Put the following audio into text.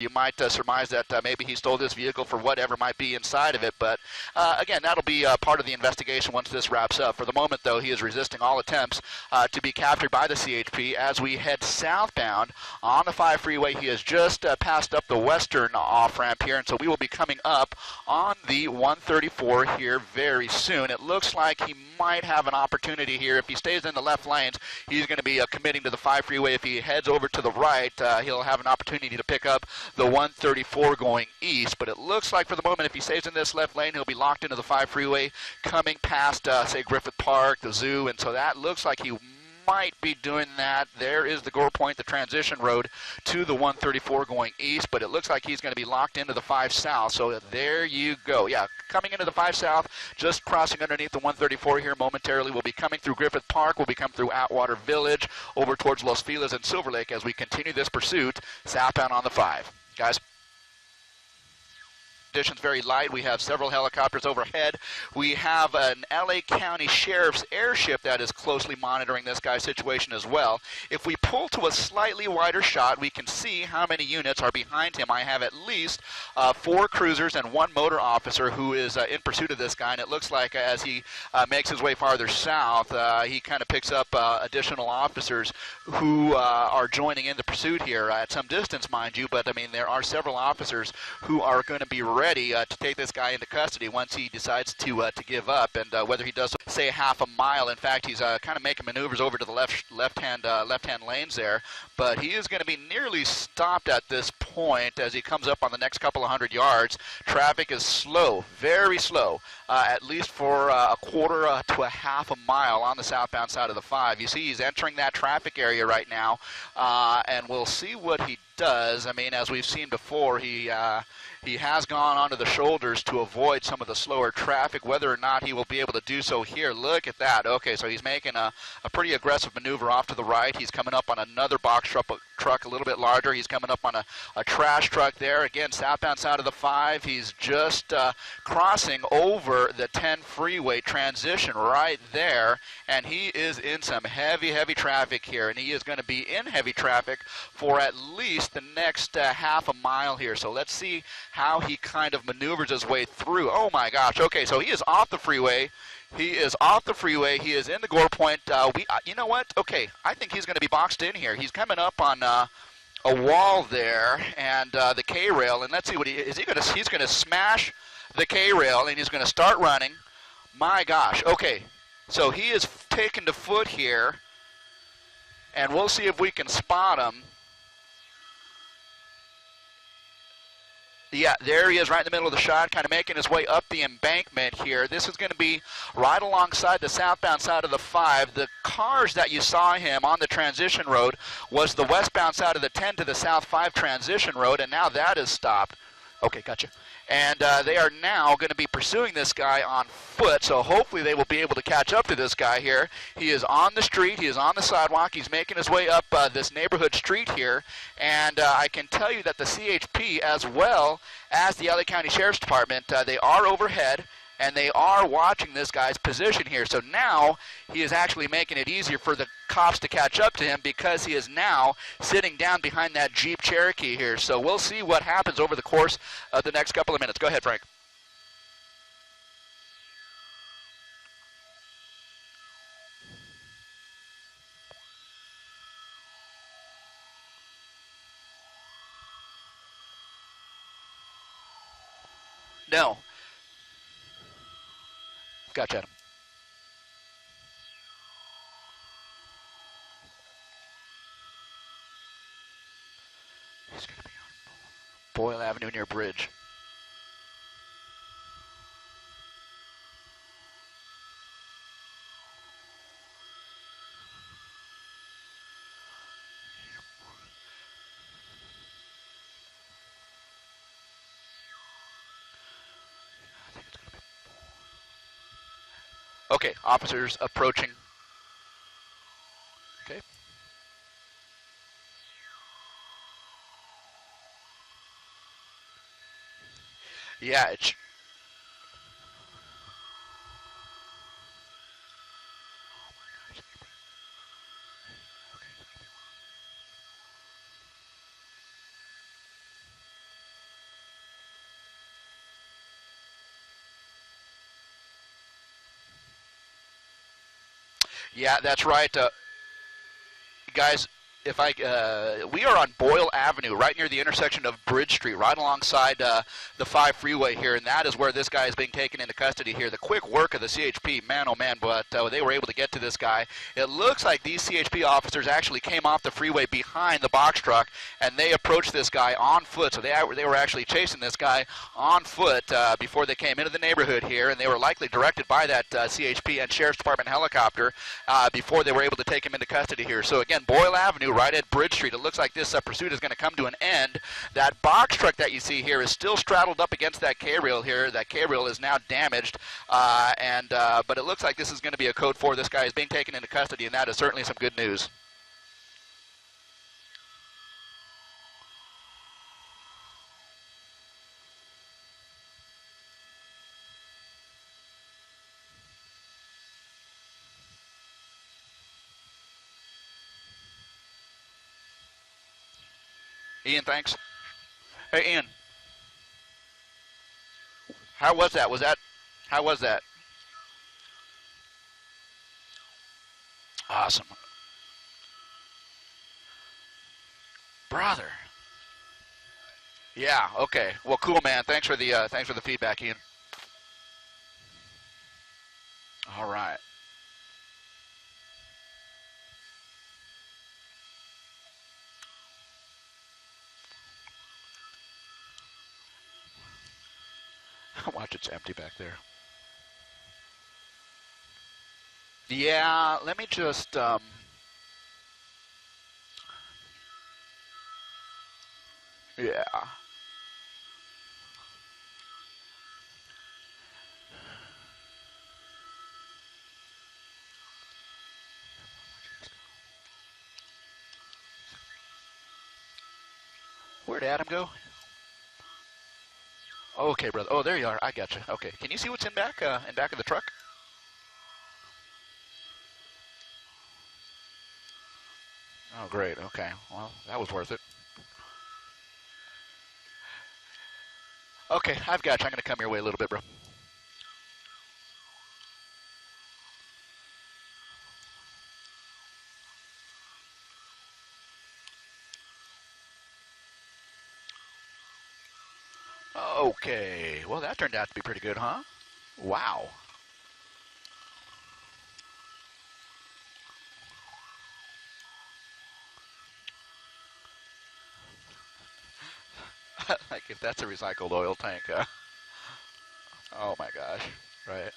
You might surmise that maybe he stole this vehicle for whatever might be inside of it, but again, that'll be part of the investigation once this wraps up. For the moment, though, he is resisting all attempts to be captured by the CHP. As we head southbound on the 5 freeway, he has just passed up the western off-ramp here, and so we will be coming up on the 134 here very soon. It looks like he might have an opportunity here. If he stays in the left lanes, he's going to be committing to the 5 freeway. If he heads over to the right, he'll have an opportunity to pick up the 134 going east. But it looks like for the moment, if he stays in this left lane, he'll be locked into the 5 freeway coming past, say, Griffith Park, the zoo, and so that looks like he might be doing that. There is the Gore Point, the transition road to the 134 going east, but it looks like he's going to be locked into the 5 south. So there you go. Yeah, coming into the 5 south, just crossing underneath the 134 here momentarily. We'll be coming through Griffith Park. We'll be coming through Atwater Village over towards Los Feliz and Silver Lake as we continue this pursuit southbound on the 5. Guys. Conditions very light. We have several helicopters overhead. We have an LA County Sheriff's airship that is closely monitoring this guy's situation as well. If we pull to a slightly wider shot, we can see how many units are behind him. I have at least 4 cruisers and 1 motor officer who is in pursuit of this guy, and it looks like as he makes his way farther south, he kind of picks up additional officers who are joining in the pursuit here at some distance, mind you, but I mean there are several officers who are going to be ready to take this guy into custody once he decides to give up, and whether he does say half a mile. In fact, he's kind of making maneuvers over to the left-hand lanes there, but he is going to be nearly stopped at this point as he comes up on the next couple of 100 yards. Traffic is slow, very slow, at least for a quarter to a half a mile on the southbound side of the 5. You see he's entering that traffic area right now, and we'll see what he does. I mean, as we've seen before, he has gone onto the shoulders to avoid some of the slower traffic. Whether or not he will be able to do so here, look at that. Okay, so he's making a pretty aggressive maneuver off to the right. He's coming up on another box truck a little bit larger. He's coming up on a trash truck there. Again, southbound side of the 5. He's just crossing over the 10 freeway transition right there, and he is in some heavy traffic here, and he is going to be in heavy traffic for at least the next half a mile here. So let's see how he kind of maneuvers his way through. Oh my gosh. Okay, so he is off the freeway. He is off the freeway. He is in the Gore Point. You know what? Okay, I think he's going to be boxed in here. He's coming up on a wall there and the K-rail, and let's see what he's going to smash the K-rail, and he's going to start running. My gosh. Okay, so he is taken to foot here, and we'll see if we can spot him. Yeah, there he is right in the middle of the shot, kind of making his way up the embankment here. This is going to be right alongside the southbound side of the 5. The cars that you saw him on the transition road was the westbound side of the 10 to the south 5 transition road, and now that is stopped. Okay, gotcha. And they are now going to be pursuing this guy on foot, so hopefully they will be able to catch up to this guy here. He is on the street. He is on the sidewalk. He's making his way up this neighborhood street here, and I can tell you that the CHP, as well as the LA County Sheriff's Department, they are overhead, and they are watching this guy's position here. So now he is actually making it easier for the cops to catch up to him because he is now sitting down behind that Jeep Cherokee here. So we'll see what happens over the course of the next couple of minutes. Go ahead, Frank. No. Gotcha, Adam. He's going to be on Boyle Avenue near Bridge. Okay, officers approaching. Okay. Yeah, it's... Yeah, that's right. Guys, if we are on Boyle Avenue, right near the intersection of Bridge Street, right alongside the 5 freeway here, and that is where this guy is being taken into custody here. The quick work of the CHP, man, oh man, but they were able to get to this guy. It looks like these CHP officers actually came off the freeway behind the box truck, and they approached this guy on foot. So they were actually chasing this guy on foot before they came into the neighborhood here, and they were likely directed by that CHP and Sheriff's Department helicopter before they were able to take him into custody here. So again, Boyle Avenue, right at Bridge Street. It looks like this pursuit is going to come to an end. That box truck that you see here is still straddled up against that K-rail here. That K-rail is now damaged, but it looks like this is going to be a code 4. This guy is being taken into custody, and that is certainly some good news. Ian, thanks. Hey, Ian. How was that? How was that? Awesome. Brother. Yeah, okay. Well, cool, man. Thanks for the feedback, Ian. All right. Watch, it's empty back there. Yeah, let me just yeah. Where'd Adam go? Okay, brother. Oh, there you are. I got you. Okay. Can you see what's in back of the truck? Oh, great. Okay. Well, that was worth it. Okay, I've got you. I'm going to come your way a little bit, bro. Okay. Well, that turned out to be pretty good, huh? Wow. Like if that's a recycled oil tank, oh my gosh, right?